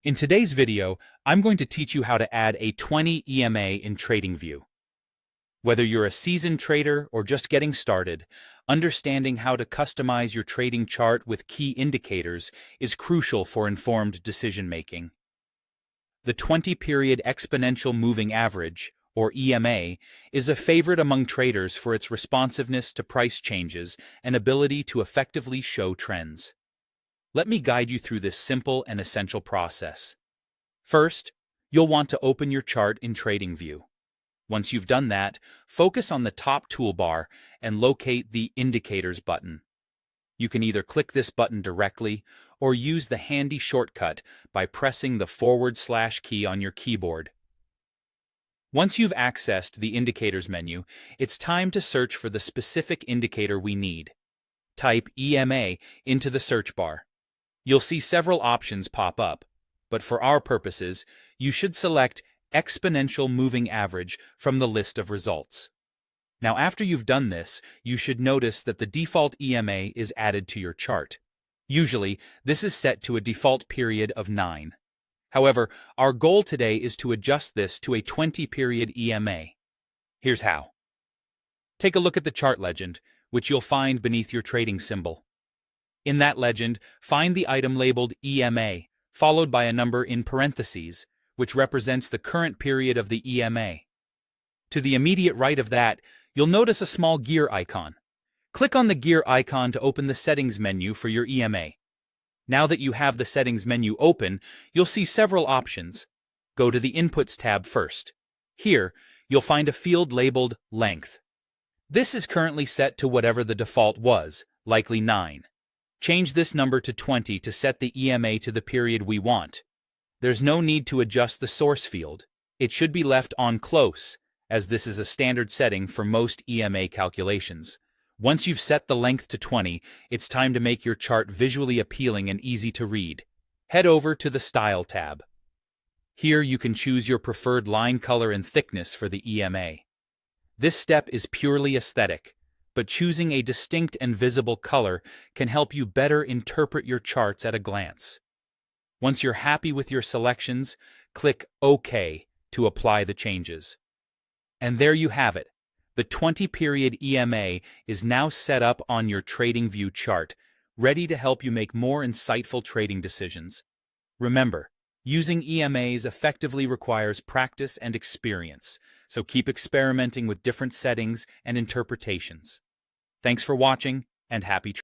In today's video, I'm going to teach you how to add a 20 EMA in TradingView. Whether you're a seasoned trader or just getting started, understanding how to customize your trading chart with key indicators is crucial for informed decision-making. The 20-period exponential moving average, or EMA, is a favorite among traders for its responsiveness to price changes and ability to effectively show trends. Let me guide you through this simple and essential process. First, you'll want to open your chart in TradingView. Once you've done that, focus on the top toolbar and locate the Indicators button. You can either click this button directly or use the handy shortcut by pressing the / key on your keyboard. Once you've accessed the Indicators menu, it's time to search for the specific indicator we need. Type EMA into the search bar. You'll see several options pop up, but for our purposes, you should select Exponential Moving Average from the list of results. Now, after you've done this, you should notice that the default EMA is added to your chart. Usually, this is set to a default period of 9. However, our goal today is to adjust this to a 20-period EMA. Here's how. Take a look at the chart legend, which you'll find beneath your trading symbol. In that legend, find the item labeled EMA, followed by a number in parentheses, which represents the current period of the EMA. To the immediate right of that, you'll notice a small gear icon. Click on the gear icon to open the Settings menu for your EMA. Now that you have the Settings menu open, you'll see several options. Go to the Inputs tab first. Here, you'll find a field labeled Length. This is currently set to whatever the default was, likely 9. Change this number to 20 to set the EMA to the period we want. There's no need to adjust the source field. It should be left on close, as this is a standard setting for most EMA calculations. Once you've set the length to 20, it's time to make your chart visually appealing and easy to read. Head over to the Style tab. Here you can choose your preferred line color and thickness for the EMA. This step is purely aesthetic, but choosing a distinct and visible color can help you better interpret your charts at a glance. Once you're happy with your selections, click OK to apply the changes. And there you have it. The 20-period EMA is now set up on your TradingView chart, ready to help you make more insightful trading decisions. Remember, using EMAs effectively requires practice and experience, so keep experimenting with different settings and interpretations. Thanks for watching, and happy trading.